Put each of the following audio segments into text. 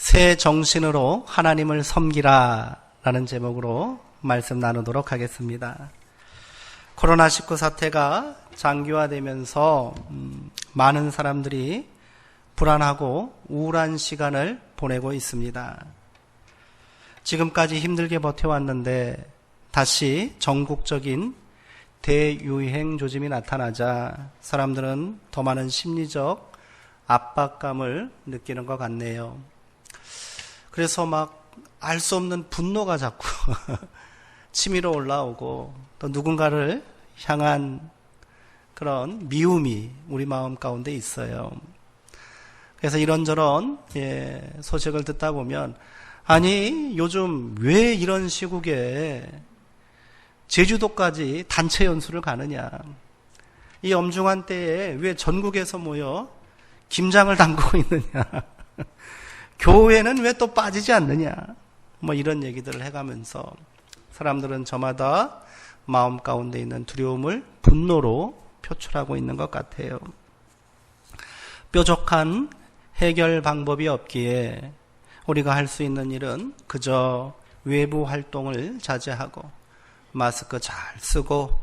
새 정신으로 하나님을 섬기라 라는 제목으로 말씀 나누도록 하겠습니다. 코로나19 사태가 장기화되면서 많은 사람들이 불안하고 우울한 시간을 보내고 있습니다. 지금까지 힘들게 버텨왔는데 다시 전국적인 대유행 조짐이 나타나자 사람들은 더 많은 심리적 압박감을 느끼는 것 같네요. 그래서 막 알 수 없는 분노가 자꾸 치밀어 올라오고 또 누군가를 향한 그런 미움이 우리 마음 가운데 있어요. 그래서 이런저런 소식을 듣다 보면 아니 요즘 왜 이런 시국에 제주도까지 단체 연수를 가느냐, 이 엄중한 때에 왜 전국에서 모여 김장을 담그고 있느냐, 교회는 왜 또 빠지지 않느냐, 뭐 이런 얘기들을 해가면서 사람들은 저마다 마음 가운데 있는 두려움을 분노로 표출하고 있는 것 같아요. 뾰족한 해결 방법이 없기에 우리가 할 수 있는 일은 그저 외부 활동을 자제하고 마스크 잘 쓰고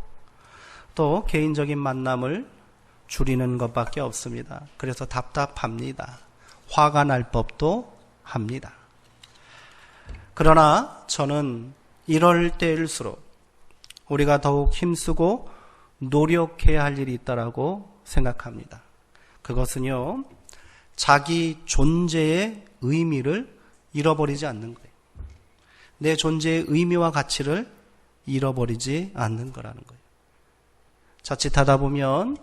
또 개인적인 만남을 줄이는 것밖에 없습니다. 그래서 답답합니다. 화가 날 법도 합니다. 그러나 저는 이럴 때일수록 우리가 더욱 힘쓰고 노력해야 할 일이 있다고 생각합니다. 그것은요, 자기 존재의 의미를 잃어버리지 않는 거예요. 내 존재의 의미와 가치를 잃어버리지 않는 거라는 거예요. 자칫하다 보면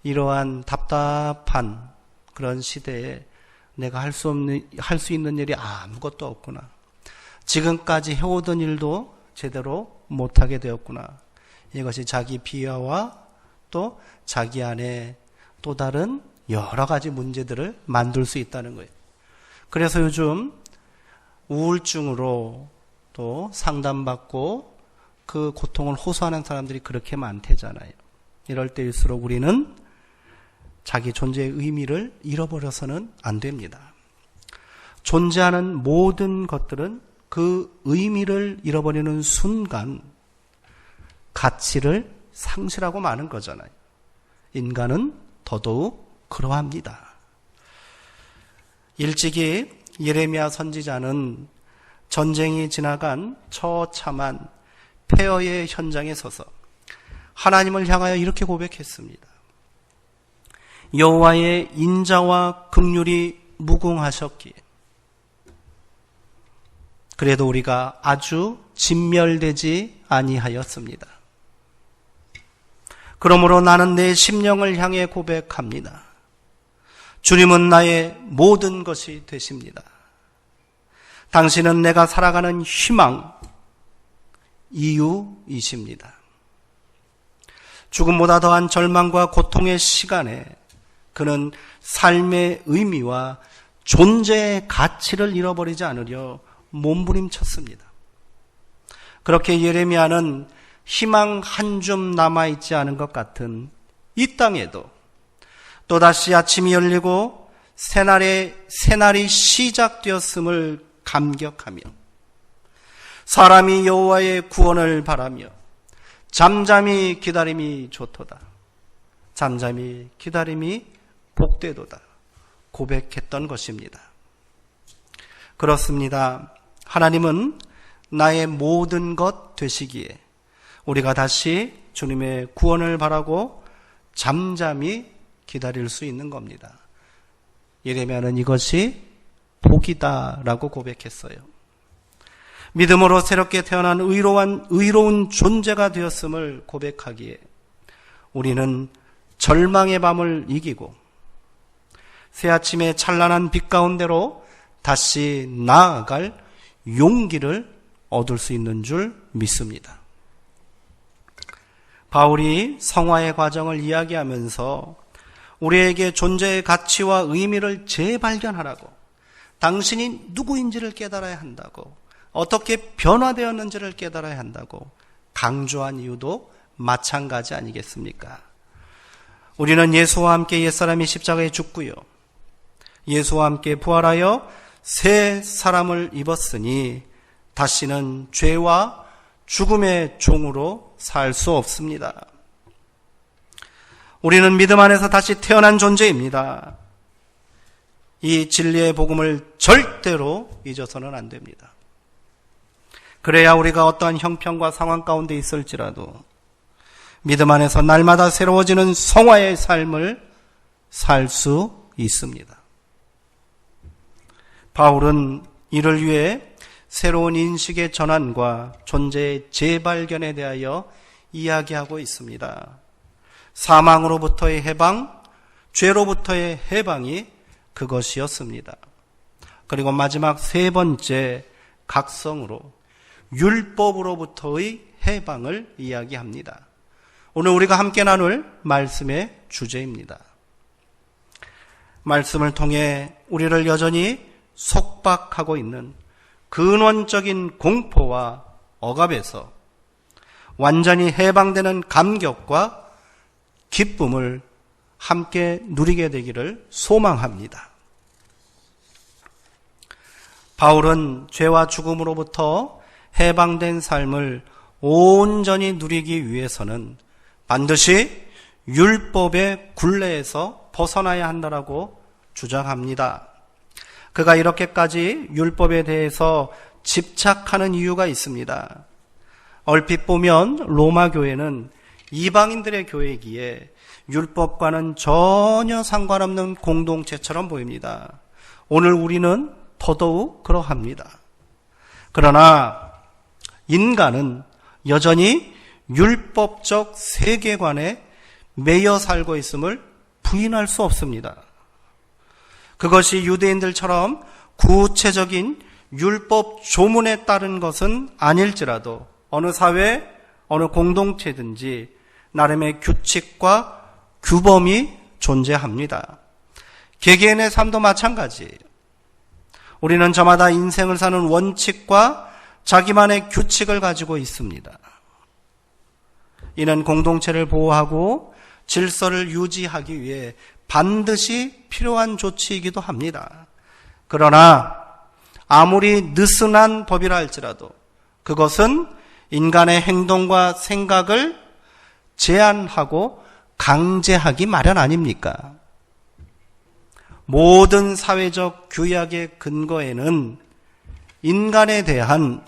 이러한 답답한 그런 시대에 내가 할 수 있는 일이 아무것도 없구나, 지금까지 해오던 일도 제대로 못하게 되었구나, 이것이 자기 비하와 또 자기 안에 또 다른 여러 가지 문제들을 만들 수 있다는 거예요. 그래서 요즘 우울증으로 또 상담받고 그 고통을 호소하는 사람들이 그렇게 많대잖아요. 이럴 때일수록 우리는 자기 존재의 의미를 잃어버려서는 안 됩니다. 존재하는 모든 것들은 그 의미를 잃어버리는 순간 가치를 상실하고 마는 거잖아요. 인간은 더더욱 그러합니다. 일찍이 예레미야 선지자는 전쟁이 지나간 처참한 폐허의 현장에 서서 하나님을 향하여 이렇게 고백했습니다. 여호와의 인자와 긍휼이 무궁하셨기에 그래도 우리가 아주 진멸되지 아니하였습니다. 그러므로 나는 내 심령을 향해 고백합니다. 주님은 나의 모든 것이 되십니다. 당신은 내가 살아가는 희망, 이유이십니다. 죽음보다 더한 절망과 고통의 시간에 그는 삶의 의미와 존재의 가치를 잃어버리지 않으려 몸부림쳤습니다. 그렇게 예레미야는 희망 한 줌 남아있지 않은 것 같은 이 땅에도 또다시 아침이 열리고 새날이 시작되었음을 감격하며 사람이 여호와의 구원을 바라며 잠잠히 기다림이 좋도다, 잠잠히 기다림이 복되도다 고백했던 것입니다. 그렇습니다. 하나님은 나의 모든 것 되시기에 우리가 다시 주님의 구원을 바라고 잠잠히 기다릴 수 있는 겁니다. 예레미야는 이것이 복이다라고 고백했어요. 믿음으로 새롭게 태어난 의로운 존재가 되었음을 고백하기에 우리는 절망의 밤을 이기고 새아침의 찬란한 빛 가운데로 다시 나아갈 용기를 얻을 수 있는 줄 믿습니다. 바울이 성화의 과정을 이야기하면서 우리에게 존재의 가치와 의미를 재발견하라고, 당신이 누구인지를 깨달아야 한다고, 어떻게 변화되었는지를 깨달아야 한다고 강조한 이유도 마찬가지 아니겠습니까? 우리는 예수와 함께 옛사람이 십자가에 죽고요, 예수와 함께 부활하여 새 사람을 입었으니 다시는 죄와 죽음의 종으로 살 수 없습니다. 우리는 믿음 안에서 다시 태어난 존재입니다. 이 진리의 복음을 절대로 잊어서는 안 됩니다. 그래야 우리가 어떠한 형편과 상황 가운데 있을지라도 믿음 안에서 날마다 새로워지는 성화의 삶을 살 수 있습니다. 바울은 이를 위해 새로운 인식의 전환과 존재의 재발견에 대하여 이야기하고 있습니다. 사망으로부터의 해방, 죄로부터의 해방이 그것이었습니다. 그리고 마지막 세 번째 각성으로 율법으로부터의 해방을 이야기합니다. 오늘 우리가 함께 나눌 말씀의 주제입니다. 말씀을 통해 우리를 여전히 속박하고 있는 근원적인 공포와 억압에서 완전히 해방되는 감격과 기쁨을 함께 누리게 되기를 소망합니다. 바울은 죄와 죽음으로부터 해방된 삶을 온전히 누리기 위해서는 반드시 율법의 굴레에서 벗어나야 한다라고 주장합니다. 그가 이렇게까지 율법에 대해서 집착하는 이유가 있습니다. 얼핏 보면 로마 교회는 이방인들의 교회이기에 율법과는 전혀 상관없는 공동체처럼 보입니다. 오늘 우리는 더더욱 그러합니다. 그러나 인간은 여전히 율법적 세계관에 매여 살고 있음을 부인할 수 없습니다. 그것이 유대인들처럼 구체적인 율법 조문에 따른 것은 아닐지라도 어느 사회, 어느 공동체든지 나름의 규칙과 규범이 존재합니다. 개개인의 삶도 마찬가지예요. 우리는 저마다 인생을 사는 원칙과 자기만의 규칙을 가지고 있습니다. 이는 공동체를 보호하고 질서를 유지하기 위해 반드시 필요한 조치이기도 합니다. 그러나 아무리 느슨한 법이라 할지라도 그것은 인간의 행동과 생각을 제한하고 강제하기 마련 아닙니까? 모든 사회적 규약의 근거에는 인간에 대한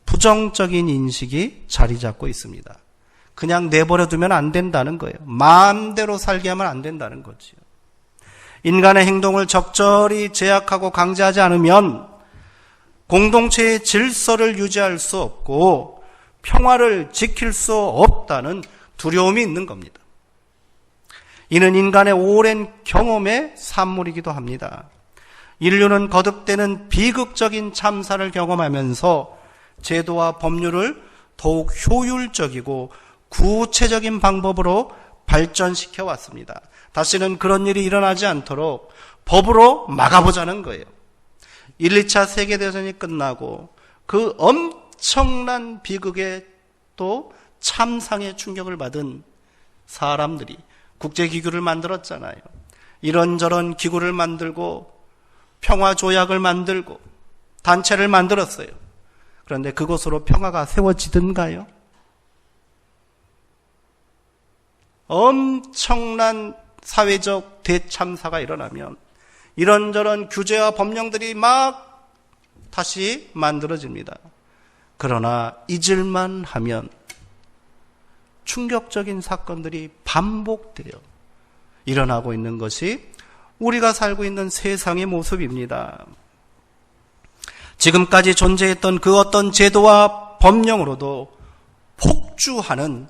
부정적인 인식이 자리 잡고 있습니다. 그냥 내버려 두면 안 된다는 거예요. 마음대로 살게 하면 안 된다는 거지요. 인간의 행동을 적절히 제약하고 강제하지 않으면 공동체의 질서를 유지할 수 없고 평화를 지킬 수 없다는 두려움이 있는 겁니다. 이는 인간의 오랜 경험의 산물이기도 합니다. 인류는 거듭되는 비극적인 참사를 경험하면서 제도와 법률을 더욱 효율적이고 구체적인 방법으로 발전시켜 왔습니다. 다시는 그런 일이 일어나지 않도록 법으로 막아보자는 거예요. 1, 2차 세계대전이 끝나고 그 엄청난 비극에 또 참상의 충격을 받은 사람들이 국제기구를 만들었잖아요. 이런저런 기구를 만들고 평화조약을 만들고 단체를 만들었어요. 그런데 그곳으로 평화가 세워지든가요? 엄청난 사회적 대참사가 일어나면 이런저런 규제와 법령들이 막 다시 만들어집니다. 그러나 잊을만 하면 충격적인 사건들이 반복되어 일어나고 있는 것이 우리가 살고 있는 세상의 모습입니다. 지금까지 존재했던 그 어떤 제도와 법령으로도 폭주하는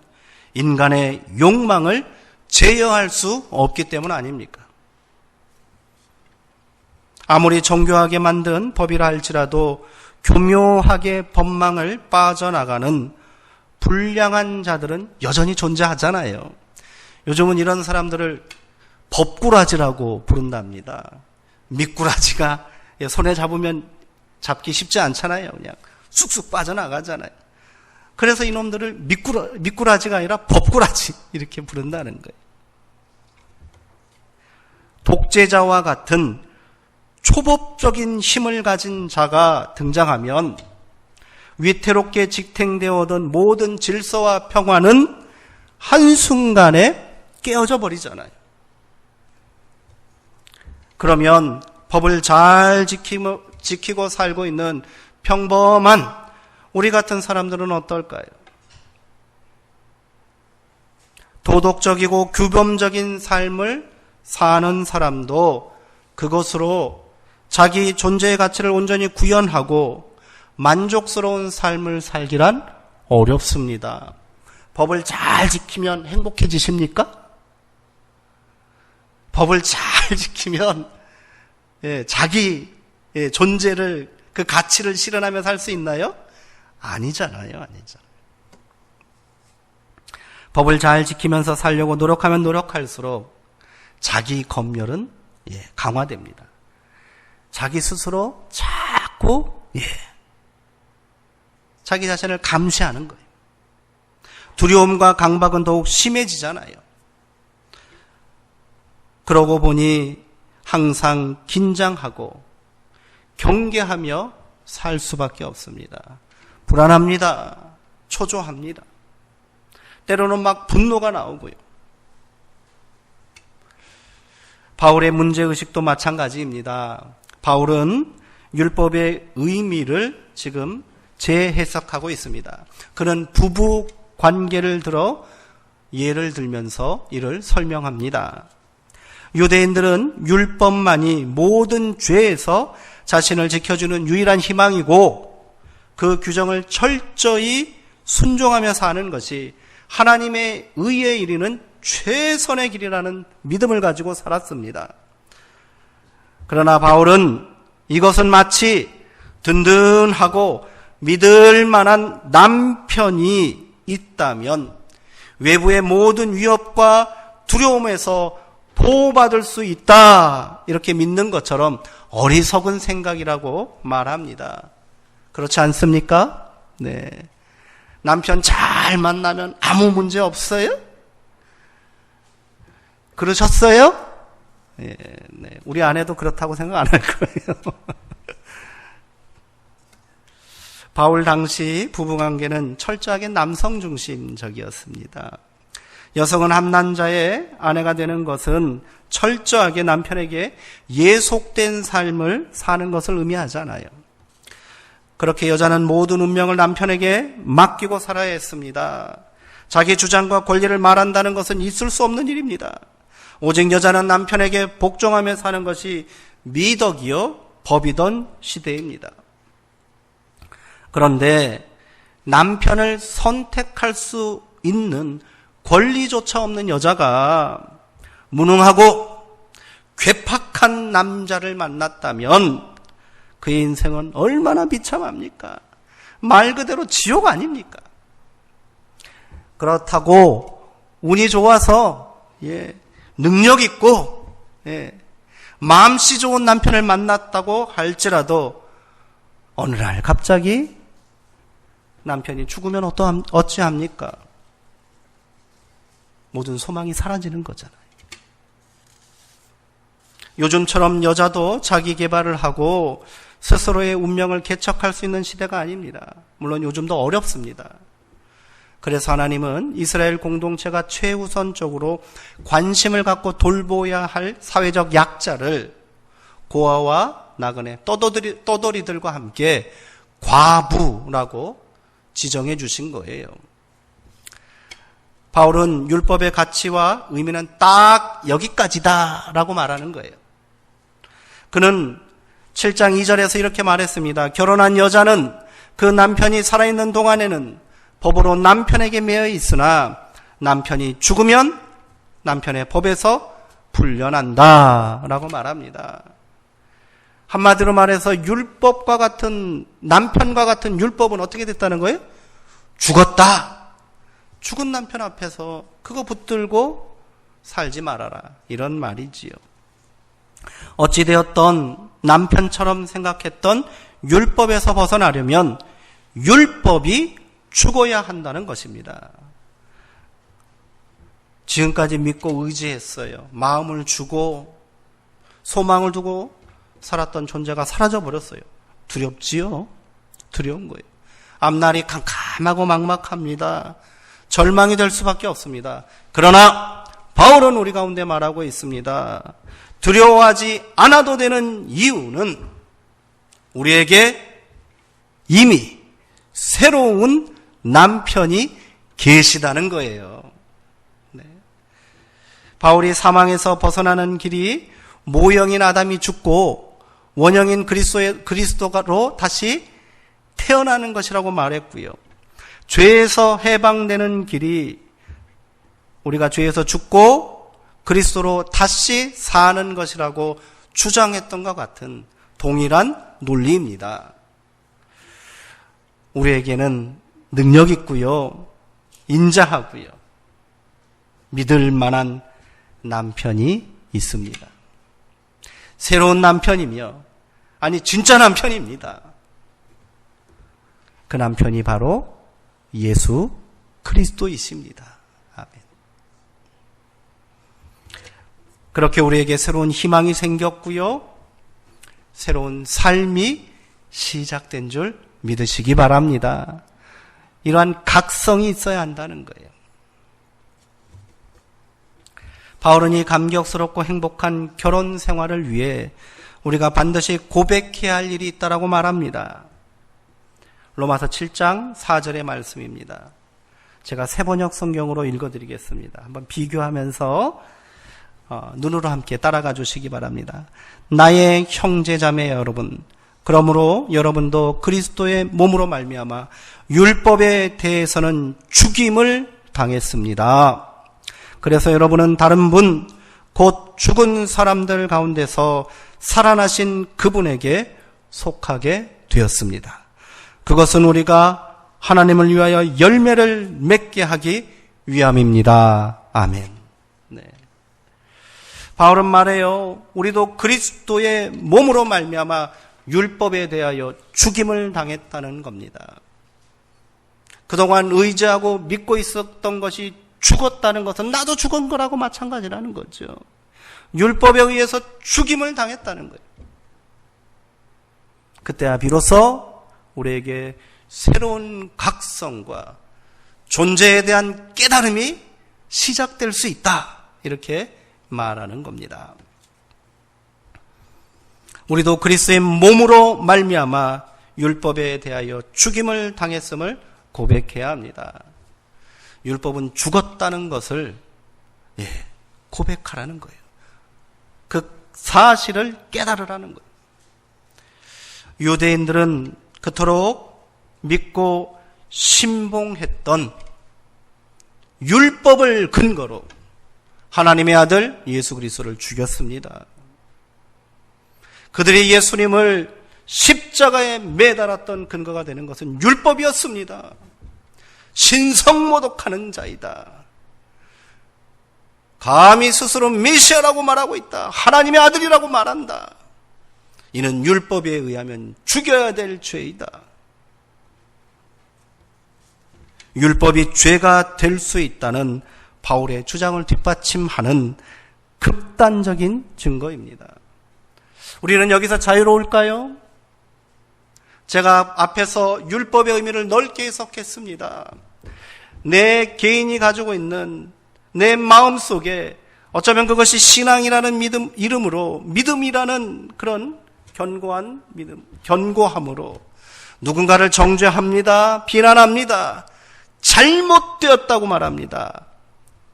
인간의 욕망을 제어할 수 없기 때문 아닙니까? 아무리 정교하게 만든 법이라 할지라도 교묘하게 법망을 빠져나가는 불량한 자들은 여전히 존재하잖아요. 요즘은 이런 사람들을 법꾸라지라고 부른답니다. 미꾸라지가 손에 잡으면 잡기 쉽지 않잖아요. 그냥 쑥쑥 빠져나가잖아요. 그래서 이놈들을 미꾸라지가 아니라 법꾸라지 이렇게 부른다는 거예요. 독재자와 같은 초법적인 힘을 가진 자가 등장하면 위태롭게 지탱되어 오던 모든 질서와 평화는 한순간에 깨어져 버리잖아요. 그러면 법을 잘 지키고 살고 있는 평범한 우리 같은 사람들은 어떨까요? 도덕적이고 규범적인 삶을 사는 사람도 그것으로 자기 존재의 가치를 온전히 구현하고 만족스러운 삶을 살기란 어렵습니다. 법을 잘 지키면 행복해지십니까? 법을 잘 지키면 자기 존재를, 그 가치를 실현하며 살 수 있나요? 아니잖아요. 법을 잘 지키면서 살려고 노력하면 노력할수록 자기 검열은 강화됩니다. 자기 스스로 자꾸 자기 자신을 감시하는 거예요. 두려움과 강박은 더욱 심해지잖아요. 그러고 보니 항상 긴장하고 경계하며 살 수밖에 없습니다. 불안합니다. 초조합니다. 때로는 막 분노가 나오고요. 바울의 문제의식도 마찬가지입니다. 바울은 율법의 의미를 지금 재해석하고 있습니다. 그는 부부 관계를 들어 예를 들면서 이를 설명합니다. 유대인들은 율법만이 모든 죄에서 자신을 지켜주는 유일한 희망이고 그 규정을 철저히 순종하며 사는 것이 하나님의 의에 이르는 최선의 길이라는 믿음을 가지고 살았습니다. 그러나 바울은 이것은 마치 든든하고 믿을 만한 남편이 있다면 외부의 모든 위협과 두려움에서 보호받을 수 있다, 이렇게 믿는 것처럼 어리석은 생각이라고 말합니다. 그렇지 않습니까? 네. 남편 잘 만나면 아무 문제 없어요? 그러셨어요? 네. 우리 아내도 그렇다고 생각 안 할 거예요. 바울 당시 부부관계는 철저하게 남성 중심적이었습니다. 여성은 한 남자의 아내가 되는 것은 철저하게 남편에게 예속된 삶을 사는 것을 의미하잖아요. 그렇게 여자는 모든 운명을 남편에게 맡기고 살아야 했습니다. 자기 주장과 권리를 말한다는 것은 있을 수 없는 일입니다. 오직 여자는 남편에게 복종하며 사는 것이 미덕이요 법이던 시대입니다. 그런데 남편을 선택할 수 있는 권리조차 없는 여자가 무능하고 괴팍한 남자를 만났다면 그의 인생은 얼마나 비참합니까? 말 그대로 지옥 아닙니까? 그렇다고 운이 좋아서 능력 있고 마음씨 좋은 남편을 만났다고 할지라도 어느 날 갑자기 남편이 죽으면 어찌합니까? 모든 소망이 사라지는 거잖아요. 요즘처럼 여자도 자기 개발을 하고 스스로의 운명을 개척할 수 있는 시대가 아닙니다. 물론 요즘도 어렵습니다. 그래서 하나님은 이스라엘 공동체가 최우선적으로 관심을 갖고 돌보아야 할 사회적 약자를 고아와 나그네, 떠돌이들과 함께 과부라고 지정해 주신 거예요. 바울은 율법의 가치와 의미는 딱 여기까지다라고 말하는 거예요. 그는 7장 2절에서 이렇게 말했습니다. 결혼한 여자는 그 남편이 살아있는 동안에는 법으로 남편에게 매여 있으나 남편이 죽으면 남편의 법에서 풀려난다 라고 말합니다. 한마디로 말해서 율법과 같은, 남편과 같은 율법은 어떻게 됐다는 거예요? 죽었다. 죽은 남편 앞에서 그거 붙들고 살지 말아라, 이런 말이지요. 어찌되었던 남편처럼 생각했던 율법에서 벗어나려면 율법이 죽어야 한다는 것입니다. 지금까지 믿고 의지했어요. 마음을 주고 소망을 두고 살았던 존재가 사라져 버렸어요. 두렵지요? 두려운 거예요. 앞날이 캄캄하고 막막합니다. 절망이 될 수밖에 없습니다. 그러나 바울은 우리 가운데 말하고 있습니다. 두려워하지 않아도 되는 이유는 우리에게 이미 새로운 남편이 계시다는 거예요. 네. 바울이 사망에서 벗어나는 길이 모형인 아담이 죽고 원형인 그리스도로 다시 태어나는 것이라고 말했고요. 죄에서 해방되는 길이 우리가 죄에서 죽고 그리스도로 다시 사는 것이라고 주장했던 것 같은 동일한 논리입니다. 우리에게는 능력 있고요, 인자하고요, 믿을 만한 남편이 있습니다. 새로운 남편이며, 아니 진짜 남편입니다. 그 남편이 바로 예수 그리스도이십니다. 아멘. 그렇게 우리에게 새로운 희망이 생겼고요, 새로운 삶이 시작된 줄 믿으시기 바랍니다. 이러한 각성이 있어야 한다는 거예요. 바울은 이 감격스럽고 행복한 결혼 생활을 위해 우리가 반드시 고백해야 할 일이 있다라고 말합니다. 로마서 7장 4절의 말씀입니다. 제가 새번역 성경으로 읽어드리겠습니다. 한번 비교하면서 눈으로 함께 따라가 주시기 바랍니다. 나의 형제자매 여러분, 그러므로 여러분도 그리스도의 몸으로 말미암아 율법에 대해서는 죽임을 당했습니다. 그래서 여러분은 다른 분, 곧 죽은 사람들 가운데서 살아나신 그분에게 속하게 되었습니다. 그것은 우리가 하나님을 위하여 열매를 맺게 하기 위함입니다. 아멘. 네. 바울은 말해요. 우리도 그리스도의 몸으로 말미암아 율법에 대하여 죽임을 당했다는 겁니다. 그동안 의지하고 믿고 있었던 것이 죽었다는 것은 나도 죽은 거라고 마찬가지라는 거죠. 율법에 의해서 죽임을 당했다는 거예요. 그때야 비로소 우리에게 새로운 각성과 존재에 대한 깨달음이 시작될 수 있다, 이렇게 말하는 겁니다. 우리도 그리스도의 몸으로 말미암아 율법에 대하여 죽임을 당했음을 고백해야 합니다. 율법은 죽었다는 것을 고백하라는 거예요. 그 사실을 깨달으라는 거예요. 유대인들은 그토록 믿고 신봉했던 율법을 근거로 하나님의 아들 예수 그리스도를 죽였습니다. 그들이 예수님을 십자가에 매달았던 근거가 되는 것은 율법이었습니다. 신성모독하는 자이다. 감히 스스로 메시아라고 말하고 있다. 하나님의 아들이라고 말한다. 이는 율법에 의하면 죽여야 될 죄이다. 율법이 죄가 될 수 있다는 바울의 주장을 뒷받침하는 극단적인 증거입니다. 우리는 여기서 자유로울까요? 제가 앞에서 율법의 의미를 넓게 해석했습니다. 내 개인이 가지고 있는 내 마음속에 어쩌면 그것이 신앙이라는 이름으로 믿음이라는 그런 견고한 믿음, 견고함으로 누군가를 정죄합니다. 비난합니다. 잘못되었다고 말합니다.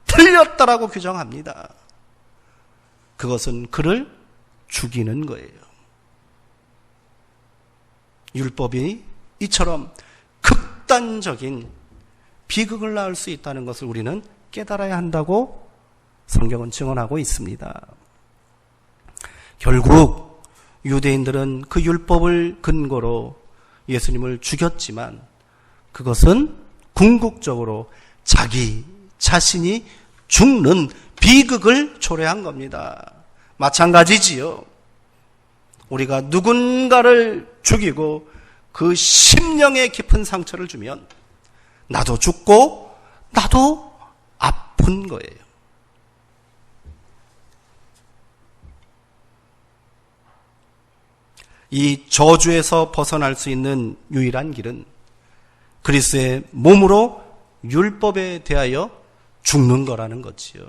틀렸다라고 규정합니다. 그것은 그를 죽이는 거예요. 율법이 이처럼 극단적인 비극을 낳을 수 있다는 것을 우리는 깨달아야 한다고 성경은 증언하고 있습니다. 결국 유대인들은 그 율법을 근거로 예수님을 죽였지만 그것은 궁극적으로 자기 자신이 죽는 비극을 초래한 겁니다. 마찬가지지요. 우리가 누군가를 죽이고 그 심령에 깊은 상처를 주면 나도 죽고 나도 아픈 거예요. 이 저주에서 벗어날 수 있는 유일한 길은 그리스도의 몸으로 율법에 대하여 죽는 거라는 거지요.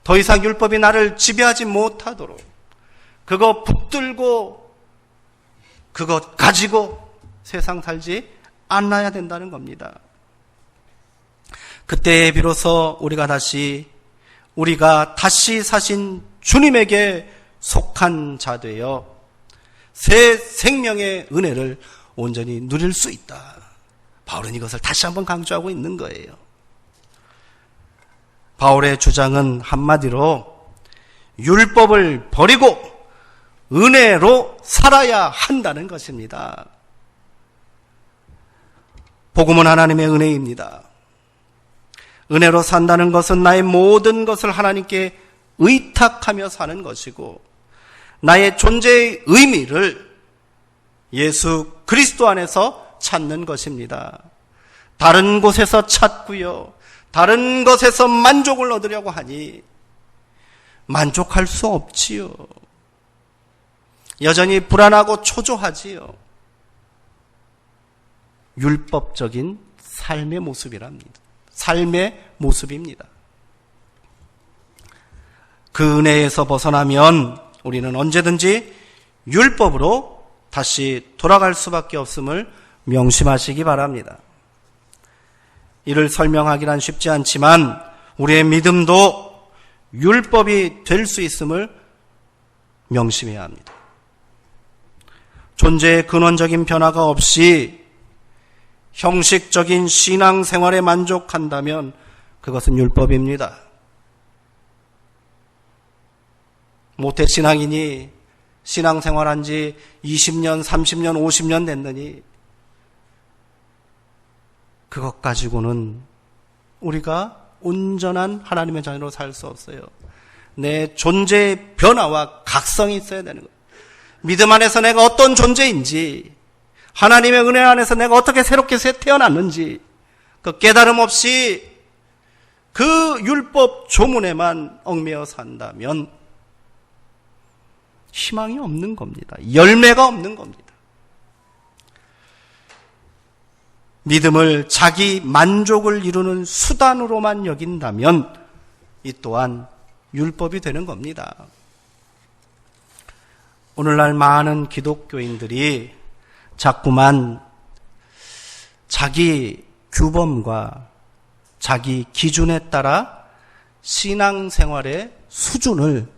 더 이상 율법이 나를 지배하지 못하도록 그거 붙들고 그것 가지고 세상 살지 않아야 된다는 겁니다. 그때에 비로소 우리가 다시 사신 주님에게 속한 자 되어 새 생명의 은혜를 온전히 누릴 수 있다. 바울은 이것을 다시 한번 강조하고 있는 거예요. 바울의 주장은 한마디로 율법을 버리고 은혜로 살아야 한다는 것입니다. 복음은 하나님의 은혜입니다. 은혜로 산다는 것은 나의 모든 것을 하나님께 의탁하며 사는 것이고 나의 존재의 의미를 예수 그리스도 안에서 찾는 것입니다. 다른 곳에서 찾고요. 다른 것에서 만족을 얻으려고 하니 만족할 수 없지요. 여전히 불안하고 초조하지요. 율법적인 삶의 모습이랍니다. 삶의 모습입니다. 그 은혜에서 벗어나면 우리는 언제든지 율법으로 다시 돌아갈 수밖에 없음을 명심하시기 바랍니다. 이를 설명하기란 쉽지 않지만 우리의 믿음도 율법이 될 수 있음을 명심해야 합니다. 존재의 근원적인 변화가 없이 형식적인 신앙생활에 만족한다면 그것은 율법입니다. 모태신앙이니 신앙생활한 지 20년, 30년, 50년 됐느니 그것 가지고는 우리가 온전한 하나님의 자녀로 살 수 없어요. 내 존재의 변화와 각성이 있어야 되는 거예요. 믿음 안에서 내가 어떤 존재인지, 하나님의 은혜 안에서 내가 어떻게 새롭게 태어났는지 그 깨달음 없이 그 율법 조문에만 얽매여 산다면 희망이 없는 겁니다. 열매가 없는 겁니다. 믿음을 자기 만족을 이루는 수단으로만 여긴다면 이 또한 율법이 되는 겁니다. 오늘날 많은 기독교인들이 자꾸만 자기 규범과 자기 기준에 따라 신앙생활의 수준을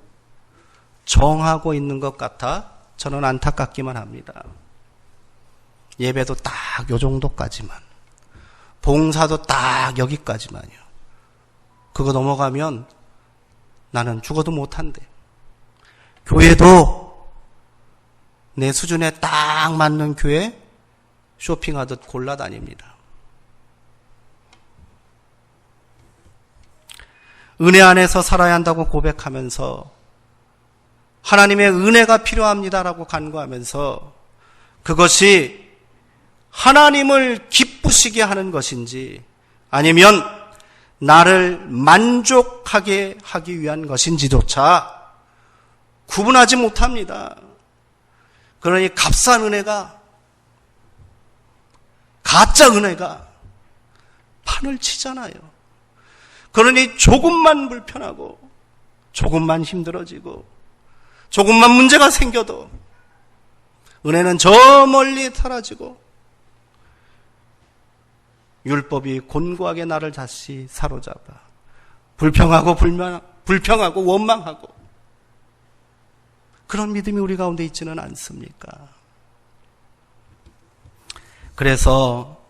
정하고 있는 것 같아 저는 안타깝기만 합니다. 예배도 딱 요 정도까지만, 봉사도 딱 여기까지만요. 그거 넘어가면 나는 죽어도 못한대. 교회도 내 수준에 딱 맞는 교회 쇼핑하듯 골라다닙니다. 은혜 안에서 살아야 한다고 고백하면서 하나님의 은혜가 필요합니다라고 간구하면서 그것이 하나님을 기쁘시게 하는 것인지 아니면 나를 만족하게 하기 위한 것인지조차 구분하지 못합니다. 그러니 값싼 은혜가, 가짜 은혜가 판을 치잖아요. 그러니 조금만 불편하고 조금만 힘들어지고 조금만 문제가 생겨도 은혜는 저 멀리 사라지고 율법이 곤고하게 나를 다시 사로잡아 불평하고 원망하고 그런 믿음이 우리 가운데 있지는 않습니까? 그래서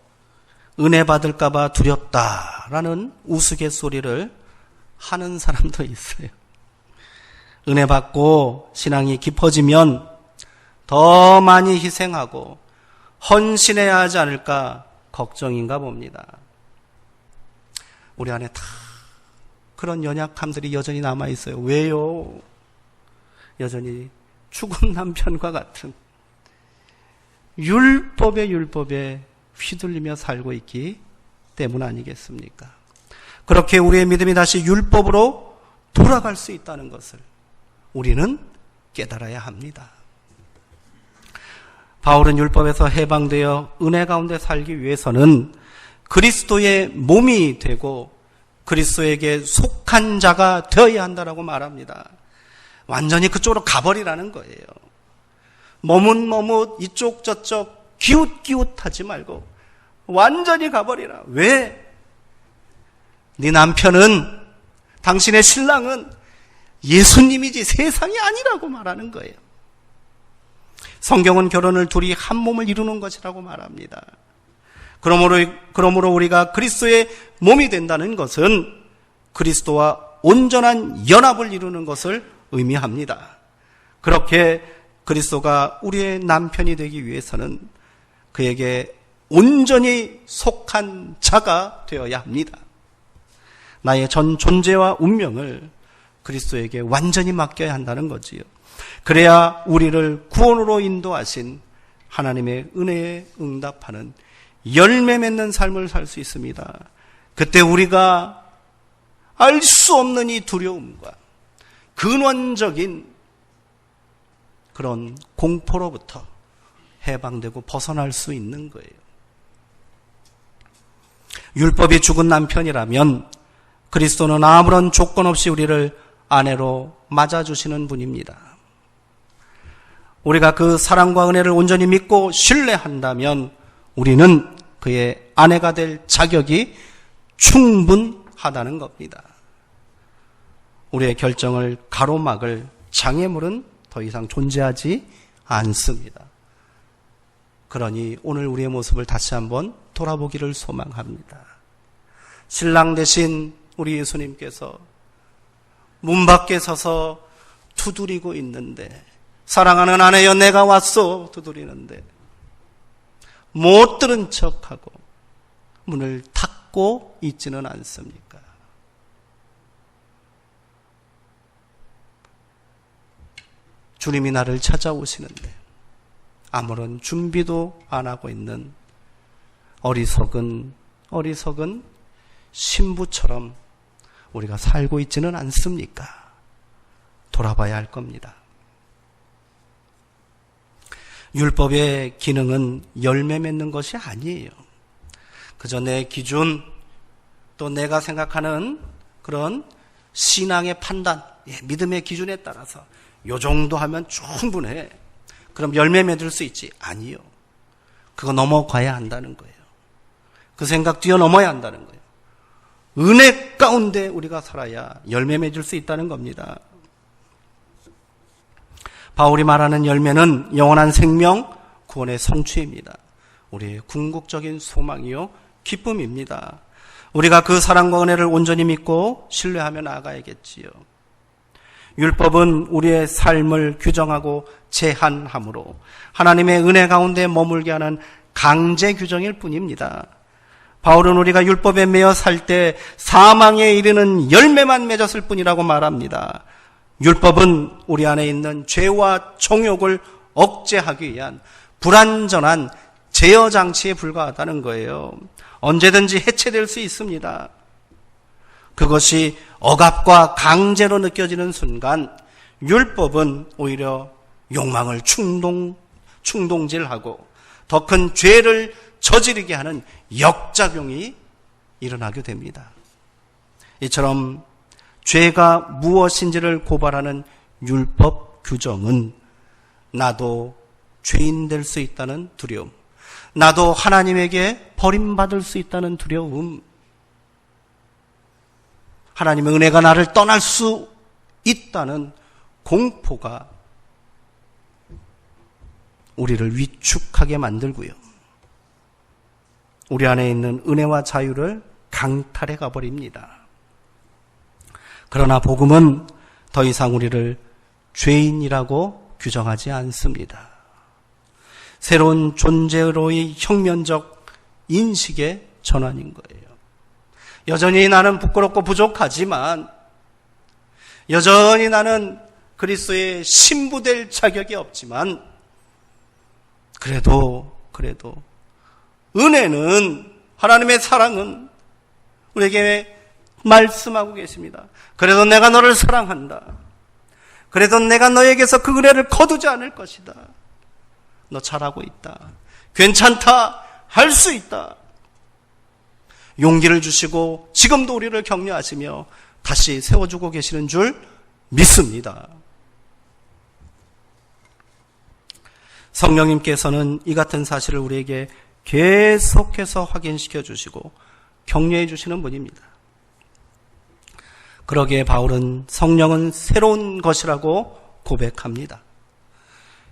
은혜 받을까 봐 두렵다라는 우스갯소리를 하는 사람도 있어요. 은혜 받고 신앙이 깊어지면 더 많이 희생하고 헌신해야 하지 않을까 걱정인가 봅니다. 우리 안에 다 그런 연약함들이 여전히 남아있어요. 왜요? 여전히 죽은 남편과 같은 율법에 휘둘리며 살고 있기 때문 아니겠습니까? 그렇게 우리의 믿음이 다시 율법으로 돌아갈 수 있다는 것을 우리는 깨달아야 합니다. 바울은 율법에서 해방되어 은혜 가운데 살기 위해서는 그리스도의 몸이 되고 그리스도에게 속한 자가 되어야 한다라고 말합니다. 완전히 그쪽으로 가버리라는 거예요. 머뭇머뭇 이쪽 저쪽 기웃기웃하지 말고 완전히 가버리라. 왜? 네 남편은, 당신의 신랑은 예수님이지 세상이 아니라고 말하는 거예요. 성경은 결혼을 둘이 한 몸을 이루는 것이라고 말합니다. 그러므로 우리가 그리스도의 몸이 된다는 것은 그리스도와 온전한 연합을 이루는 것을 의미합니다. 그렇게 그리스도가 우리의 남편이 되기 위해서는 그에게 온전히 속한 자가 되어야 합니다. 나의 전 존재와 운명을 그리스도에게 완전히 맡겨야 한다는 거지요. 그래야 우리를 구원으로 인도하신 하나님의 은혜에 응답하는 열매 맺는 삶을 살 수 있습니다. 그때 우리가 알 수 없는 이 두려움과 근원적인 그런 공포로부터 해방되고 벗어날 수 있는 거예요. 율법이 죽은 남편이라면 그리스도는 아무런 조건 없이 우리를 아내로 맞아주시는 분입니다. 우리가 그 사랑과 은혜를 온전히 믿고 신뢰한다면 우리는 그의 아내가 될 자격이 충분하다는 겁니다. 우리의 결정을 가로막을 장애물은 더 이상 존재하지 않습니다. 그러니 오늘 우리의 모습을 다시 한번 돌아보기를 소망합니다. 신랑 되신 우리 예수님께서 문 밖에 서서 두드리고 있는데, 사랑하는 아내여 내가 왔소 두드리는데 못 들은 척하고 문을 닫고 있지는 않습니까? 주님이 나를 찾아오시는데 아무런 준비도 안 하고 있는 어리석은 신부처럼 우리가 살고 있지는 않습니까? 돌아봐야 할 겁니다. 율법의 기능은 열매 맺는 것이 아니에요. 그저 내 기준, 또 내가 생각하는 그런 신앙의 판단, 믿음의 기준에 따라서 요 정도 하면 충분해. 그럼 열매 맺을 수 있지. 아니요. 그거 넘어가야 한다는 거예요. 그 생각 뛰어넘어야 한다는 거예요. 은혜 가운데 우리가 살아야 열매 맺을 수 있다는 겁니다. 바울이 말하는 열매는 영원한 생명, 구원의 성취입니다. 우리의 궁극적인 소망이요, 기쁨입니다. 우리가 그 사랑과 은혜를 온전히 믿고 신뢰하며 나아가야겠지요. 율법은 우리의 삶을 규정하고 제한함으로 하나님의 은혜 가운데 머물게 하는 강제 규정일 뿐입니다. 바울은 우리가 율법에 매여 살 때 사망에 이르는 열매만 맺었을 뿐이라고 말합니다. 율법은 우리 안에 있는 죄와 정욕을 억제하기 위한 불완전한 제어 장치에 불과하다는 거예요. 언제든지 해체될 수 있습니다. 그것이 억압과 강제로 느껴지는 순간 율법은 오히려 욕망을 충동질하고 더 큰 죄를 저지르게 하는 역작용이 일어나게 됩니다. 이처럼 죄가 무엇인지를 고발하는 율법 규정은 나도 죄인 될 수 있다는 두려움, 나도 하나님에게 버림받을 수 있다는 두려움, 하나님의 은혜가 나를 떠날 수 있다는 공포가 우리를 위축하게 만들고요. 우리 안에 있는 은혜와 자유를 강탈해 가버립니다. 그러나 복음은 더 이상 우리를 죄인이라고 규정하지 않습니다. 새로운 존재로의 혁명적 인식의 전환인 거예요. 여전히 나는 부끄럽고 부족하지만, 여전히 나는 그리스도의 신부될 자격이 없지만, 그래도 은혜는, 하나님의 사랑은 우리에게 말씀하고 계십니다. 그래도 내가 너를 사랑한다. 그래도 내가 너에게서 그 은혜를 거두지 않을 것이다. 너 잘하고 있다. 괜찮다. 할 수 있다. 용기를 주시고 지금도 우리를 격려하시며 다시 세워주고 계시는 줄 믿습니다. 성령님께서는 이 같은 사실을 우리에게 계속해서 확인시켜 주시고 격려해 주시는 분입니다. 그러기에 바울은 성령은 새로운 것이라고 고백합니다.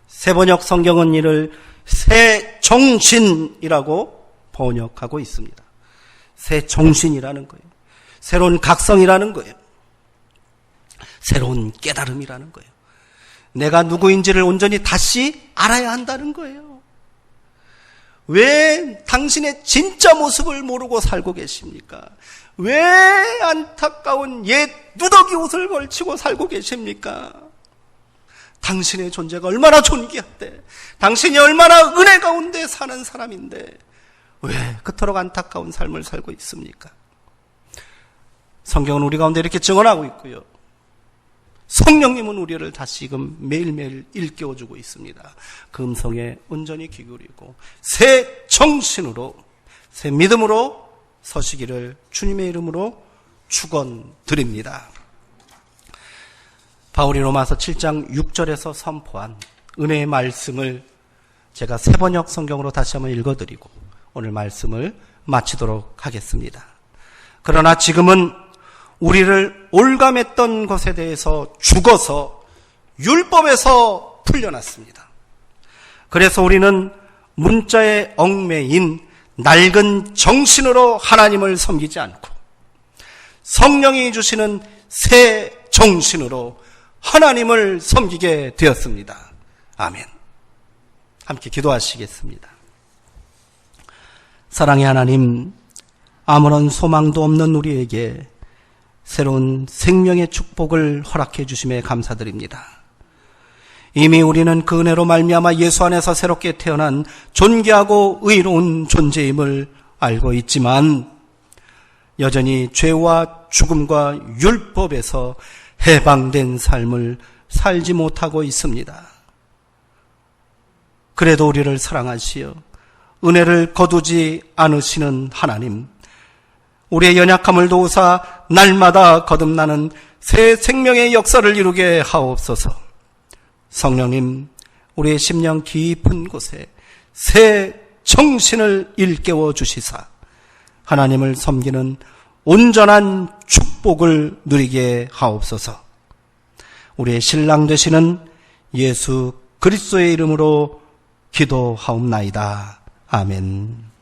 세번역 성경은 이를 새 정신이라고 번역하고 있습니다. 새 정신이라는 거예요. 새로운 각성이라는 거예요. 새로운 깨달음이라는 거예요. 내가 누구인지를 온전히 다시 알아야 한다는 거예요. 왜 당신의 진짜 모습을 모르고 살고 계십니까? 왜 안타까운 옛 누더기 옷을 걸치고 살고 계십니까? 당신의 존재가 얼마나 존귀한데, 당신이 얼마나 은혜 가운데 사는 사람인데 왜 그토록 안타까운 삶을 살고 있습니까? 성경은 우리 가운데 이렇게 증언하고 있고요. 성령님은 우리를 다시금 매일매일 일깨워주고 있습니다. 그 음성에 온전히 귀 기울이고 새 정신으로, 새 믿음으로 서시기를 주님의 이름으로 축원드립니다. 바울이 로마서 7장 6절에서 선포한 은혜의 말씀을 제가 세번역 성경으로 다시 한번 읽어드리고 오늘 말씀을 마치도록 하겠습니다. 그러나 지금은 우리를 올감했던 것에 대해서 죽어서 율법에서 풀려났습니다. 그래서 우리는 문자에 얽매인 낡은 정신으로 하나님을 섬기지 않고 성령이 주시는 새 정신으로 하나님을 섬기게 되었습니다. 아멘. 함께 기도하시겠습니다. 사랑의 하나님, 아무런 소망도 없는 우리에게 새로운 생명의 축복을 허락해 주심에 감사드립니다. 이미 우리는 그 은혜로 말미암아 예수 안에서 새롭게 태어난 존귀하고 의로운 존재임을 알고 있지만 여전히 죄와 죽음과 율법에서 해방된 삶을 살지 못하고 있습니다. 그래도 우리를 사랑하시어 은혜를 거두지 않으시는 하나님, 우리의 연약함을 도우사 날마다 거듭나는 새 생명의 역사를 이루게 하옵소서. 성령님, 우리의 심령 깊은 곳에 새 정신을 일깨워 주시사 하나님을 섬기는 온전한 축복을 누리게 하옵소서. 우리의 신랑 되시는 예수 그리스도의 이름으로 기도하옵나이다. 아멘.